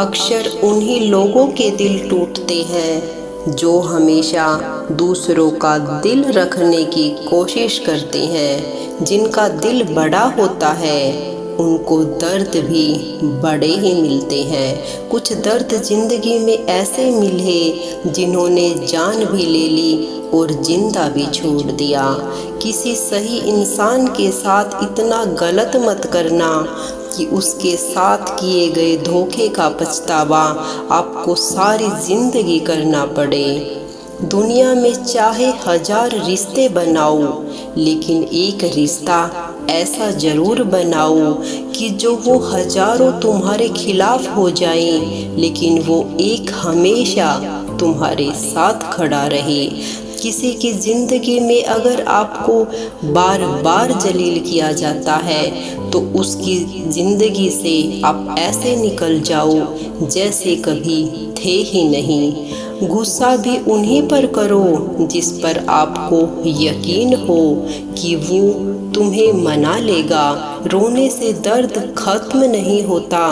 अक्सर उन्हीं लोगों के दिल टूटते हैं जो हमेशा दूसरों का दिल रखने की कोशिश करते हैं। जिनका दिल बड़ा होता है उनको दर्द भी बड़े ही मिलते हैं। कुछ दर्द जिंदगी में ऐसे मिले जिन्होंने जान भी ले ली और जिंदा भी छोड़ दिया। किसी सही इंसान के साथ इतना गलत मत करना कि उसके साथ किए गए धोखे का पछतावा आपको सारी जिंदगी करना पड़े। दुनिया में चाहे 1000 रिश्ते बनाओ, लेकिन एक रिश्ता ऐसा जरूर बनाओ कि जो वो हजारों तुम्हारे खिलाफ हो जाएं, लेकिन वो एक हमेशा तुम्हारे साथ खड़ा रहे। किसी की ज़िंदगी में अगर आपको बार बार जलील किया जाता है तो उसकी ज़िंदगी से आप ऐसे निकल जाओ जैसे कभी थे ही नहीं। गुस्सा भी उन्हीं पर करो जिस पर आपको यकीन हो कि वो तुम्हें मना लेगा। रोने से दर्द खत्म नहीं होता,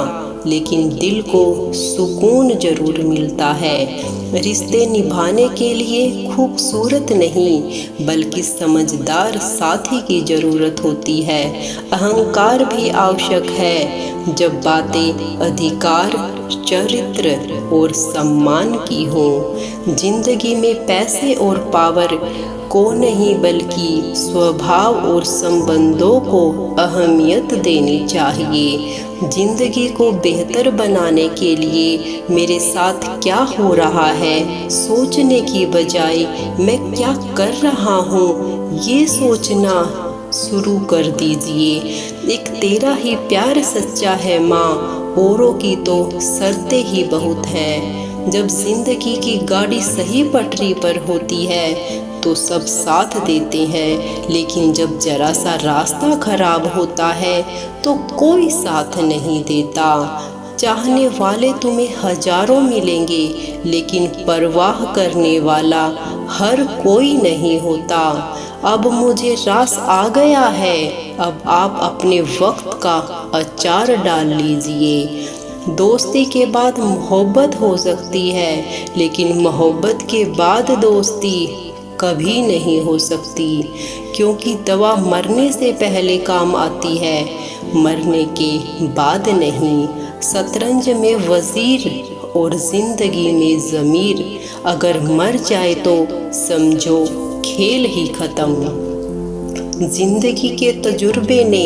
लेकिन दिल को सुकून जरूर मिलता है। रिश्ते निभाने के लिए खूबसूरत नहीं बल्कि समझदार साथी की ज़रूरत होती है। अहंकार भी आवश्यक है जब बातें अधिकार, चरित्र और सम्मान की हो। जिंदगी में पैसे और पावर को नहीं बल्कि स्वभाव और संबंधों को अहमियत देनी चाहिए। जिंदगी को बेहतर बनाने के लिए मेरे साथ क्या हो रहा है सोचने की बजाय मैं क्या कर रहा हूँ ये सोचना शुरू कर दीजिए। एक तेरा ही प्यार सच्चा है माँ, औरों की तो शर्तें ही बहुत हैं। जब जिंदगी की गाड़ी सही पटरी पर होती है तो सब साथ देते हैं, लेकिन जब जरा सा रास्ता खराब होता है तो कोई साथ नहीं देता। चाहने वाले तुम्हें हजारों मिलेंगे, लेकिन परवाह करने वाला हर कोई नहीं होता। अब मुझे रास आ गया है, अब आप अपने वक्त का अचार डाल लीजिए। दोस्ती के बाद मोहब्बत हो सकती है, लेकिन मोहब्बत के बाद दोस्ती कभी नहीं हो सकती, क्योंकि दवा मरने से पहले काम आती है, मरने के बाद नहीं। शतरंज में वजीर और जिंदगी में ज़मीर, अगर मर जाए तो समझो खेल ही खत्म। जिंदगी के तजुर्बे ने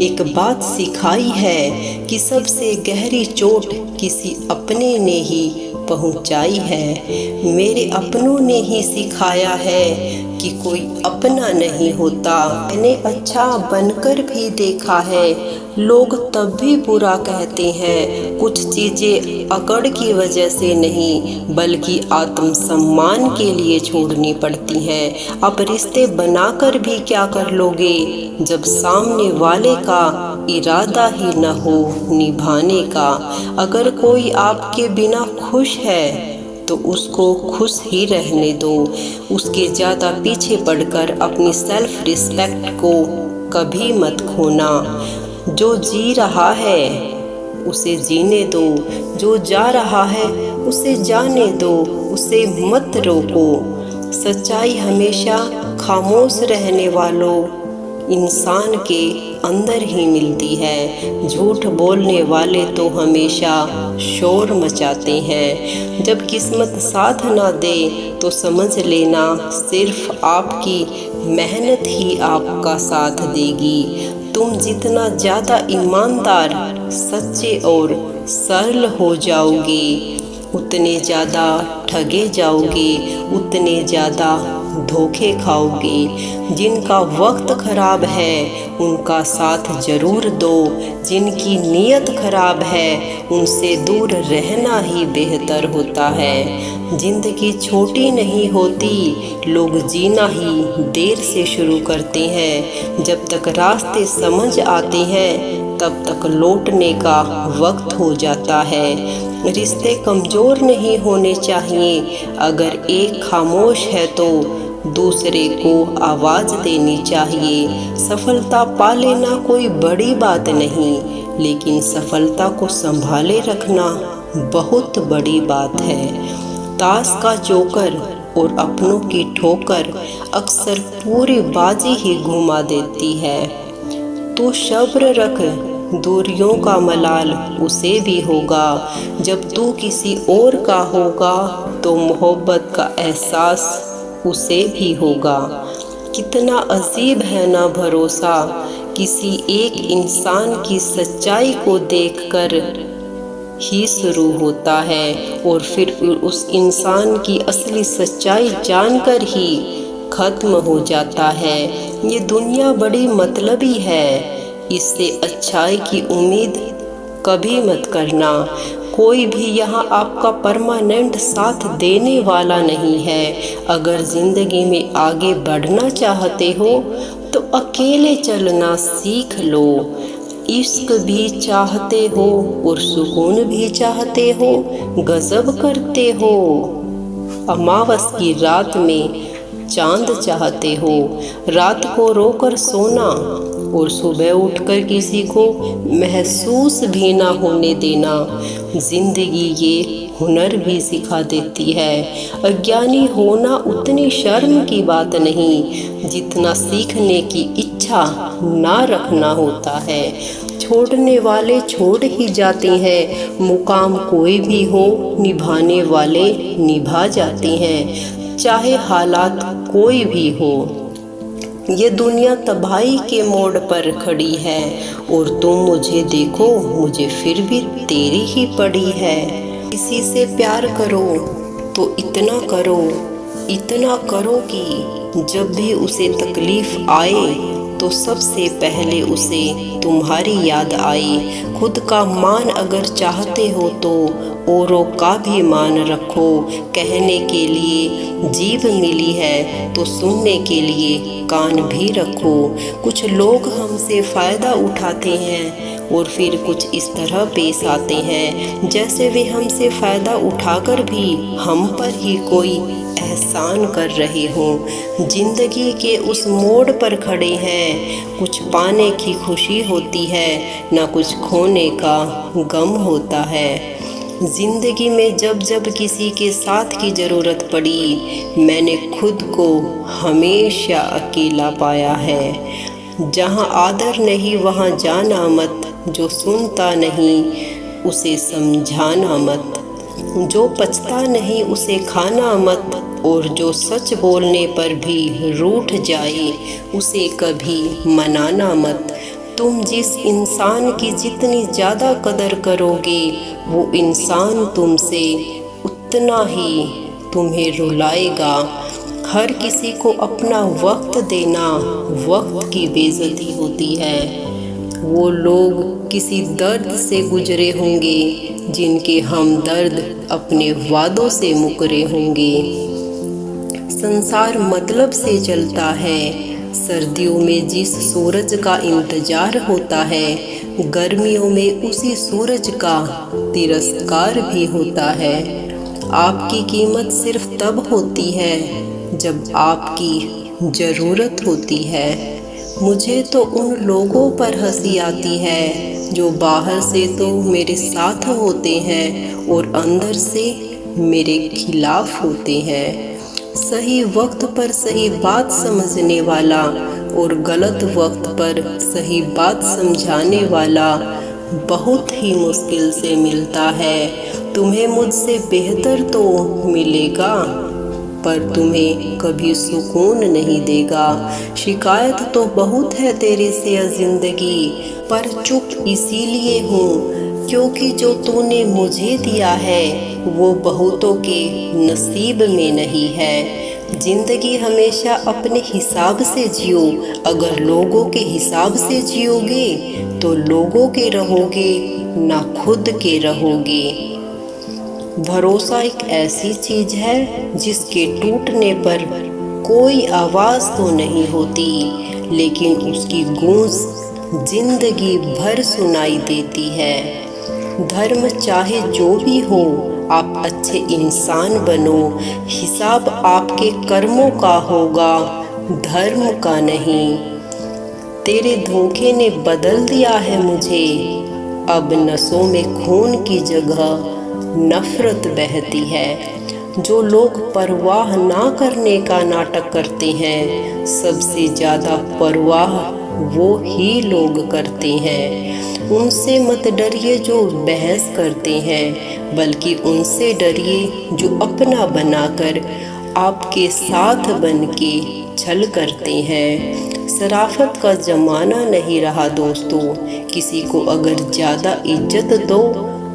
एक बात सिखाई है कि सबसे गहरी चोट किसी अपने ने ही पहुंचाई है। मेरे अपनों ने ही सिखाया है कि कोई अपना नहीं होता। मैंने अच्छा बनकर भी देखा है, लोग तब भी बुरा कहते हैं। कुछ चीज़ें अकड़ की वजह से नहीं बल्कि आत्मसम्मान के लिए छोड़नी पड़ती हैं। आप रिश्ते बनाकर भी क्या कर लोगे जब सामने वाले का इरादा ही न हो निभाने का। अगर कोई आपके बिना खुश है तो उसको खुश ही रहने दो। उसके ज़्यादा पीछे पड़कर अपनी सेल्फ रिस्पेक्ट को कभी मत खोना। जो जी रहा है उसे जीने दो, जो जा रहा है उसे जाने दो, उसे मत रोको। सच्चाई हमेशा खामोश रहने वालों इंसान के अंदर ही मिलती है। झूठ बोलने वाले तो हमेशा शोर मचाते हैं। जब किस्मत साथ ना दे तो समझ लेना सिर्फ आपकी मेहनत ही आपका साथ देगी। तुम जितना ज़्यादा ईमानदार, सच्चे और सरल हो जाओगे उतने ज़्यादा ठगे जाओगे, उतने ज़्यादा धोखे खाओगे। जिनका वक्त खराब है उनका साथ जरूर दो, जिनकी नीयत खराब है उनसे दूर रहना ही बेहतर होता है। जिंदगी छोटी नहीं होती, लोग जीना ही देर से शुरू करते हैं। जब तक रास्ते समझ आते हैं तब तक लौटने का वक्त हो जाता है। रिश्ते कमज़ोर नहीं होने चाहिए, अगर एक खामोश है तो दूसरे को आवाज़ देनी चाहिए। सफलता पा लेना कोई बड़ी बात नहीं, लेकिन सफलता को संभाले रखना बहुत बड़ी बात है। ताश का जोकर और अपनों की ठोकर अक्सर पूरी बाजी ही घुमा देती है। तू सब्र रख, दूरियों का मलाल उसे भी होगा। जब तू किसी और का होगा तो मोहब्बत का एहसास उसे भी होगा। कितना अजीब है ना भरोसा, किसी एक इंसान की सच्चाई को देखकर ही शुरू होता है और फिर उस इंसान की असली सच्चाई जानकर ही खत्म हो जाता है। ये दुनिया बड़ी मतलबी है, इससे अच्छाई की उम्मीद कभी मत करना। कोई भी यहाँ आपका परमानेंट साथ देने वाला नहीं है। अगर ज़िंदगी में आगे बढ़ना चाहते हो तो अकेले चलना सीख लो। इश्क भी चाहते हो और सुकून भी चाहते हो, गजब करते हो। अमावस की रात में चांद चाहते हो, रात को रोकर सोना और सुबह उठकर किसी को महसूस भी ना होने देना। जिंदगी ये हुनर भी सिखा देती है। अज्ञानी होना उतनी शर्म की बात नहीं जितना सीखने की इच्छा ना रखना होता है। छोड़ने वाले छोड़ ही जाते हैं, मुकाम कोई भी हो निभाने वाले निभा जाते हैं, चाहे हालात कोई भी हो। ये दुनिया तबाही के मोड़ पर खड़ी है और तुम मुझे देखो, मुझे फिर भी तेरी ही पड़ी है। किसी से प्यार करो तो इतना करो कि जब भी उसे तकलीफ आए तो सबसे पहले उसे तुम्हारी याद आए। खुद का मान अगर चाहते हो तो औरों का भी मान रखो। कहने के लिए जीभ मिली है तो सुनने के लिए कान भी रखो। कुछ लोग हमसे फ़ायदा उठाते हैं और फिर कुछ इस तरह पेश आते हैं जैसे वे हमसे फ़ायदा उठाकर भी हम पर ही कोई एहसान कर रहे हों। जिंदगी के उस मोड़ पर खड़े हैं, कुछ पाने की खुशी होती है ना कुछ खोने का गम होता है। जिंदगी में जब जब किसी के साथ की ज़रूरत पड़ी, मैंने खुद को हमेशा अकेला पाया है। जहाँ आदर नहीं वहाँ जाना मत, जो सुनता नहीं उसे समझाना मत, जो पचता नहीं उसे खाना मत, और जो सच बोलने पर भी रूठ जाए उसे कभी मनाना मत। तुम जिस इंसान की जितनी ज़्यादा कदर करोगे वो इंसान तुमसे उतना ही तुम्हें रुलाएगा। हर किसी को अपना वक्त देना वक्त की बेइज्जती होती है। वो लोग किसी दर्द से गुजरे होंगे जिनके हमदर्द अपने वादों से मुकरे होंगे। संसार मतलब से चलता है। सर्दियों में जिस सूरज का इंतजार होता है, गर्मियों में उसी सूरज का तिरस्कार भी होता है। आपकी कीमत सिर्फ तब होती है जब आपकी ज़रूरत होती है। मुझे तो उन लोगों पर हंसी आती है जो बाहर से तो मेरे साथ होते हैं और अंदर से मेरे खिलाफ होते हैं। सही वक्त पर सही बात समझने वाला और गलत वक्त पर सही बात समझाने वाला बहुत ही मुश्किल से मिलता है। तुम्हें मुझसे बेहतर तो मिलेगा पर तुम्हें कभी सुकून नहीं देगा। शिकायत तो बहुत है तेरे से ज़िंदगी, पर चुप इसीलिए हूँ क्योंकि जो तूने मुझे दिया है वो बहुतों के नसीब में नहीं है। जिंदगी हमेशा अपने हिसाब से जियो। अगर लोगों के हिसाब से जियोगे तो लोगों के रहोगे ना खुद के रहोगे। भरोसा एक ऐसी चीज़ है जिसके टूटने पर कोई आवाज़ तो नहीं होती, लेकिन उसकी गूंज जिंदगी भर सुनाई देती है। धर्म चाहे जो भी हो, आप अच्छे इंसान बनो। हिसाब आपके कर्मों का होगा, धर्म का नहीं। तेरे धोखे ने बदल दिया है मुझे, अब नसों में खून की जगह नफरत बहती है। जो लोग परवाह ना करने का नाटक करते हैं, सबसे ज़्यादा परवाह वो ही लोग करते हैं। उनसे मत डरिए जो बहस करते हैं, बल्कि उनसे डरिए जो अपना बनाकर आपके साथ बन के छल करते हैं। शराफत का ज़माना नहीं रहा दोस्तों। किसी को अगर ज़्यादा इज्जत दो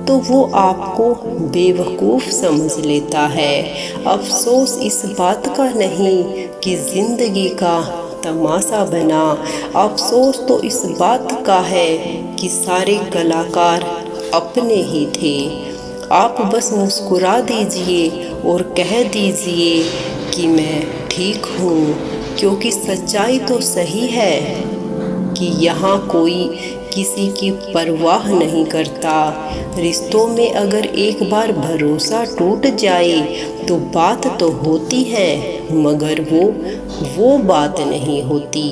तो वो आपको बेवकूफ़ समझ लेता है। अफसोस इस बात का नहीं कि ज़िंदगी का तमाशा बना, अफसोस तो इस बात का है कि सारे कलाकार अपने ही थे। आप बस मुस्कुरा दीजिए और कह दीजिए कि मैं ठीक हूँ, क्योंकि सच्चाई तो सही है कि यहाँ कोई किसी की परवाह नहीं करता। रिश्तों में अगर एक बार भरोसा टूट जाए तो बात तो होती है, मगर वो बात नहीं होती।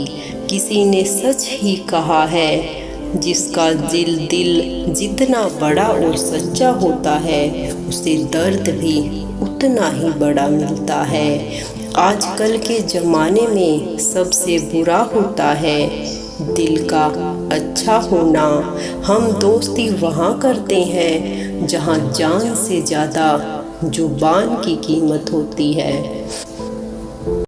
किसी ने सच ही कहा है, जिसका दिल जितना बड़ा और सच्चा होता है, उसे दर्द भी उतना ही बड़ा मिलता है। आजकल के ज़माने में सबसे बुरा होता है दिल का अच्छा होना। हम दोस्ती वहाँ करते हैं जहाँ जान से ज़्यादा जुबान की कीमत होती है।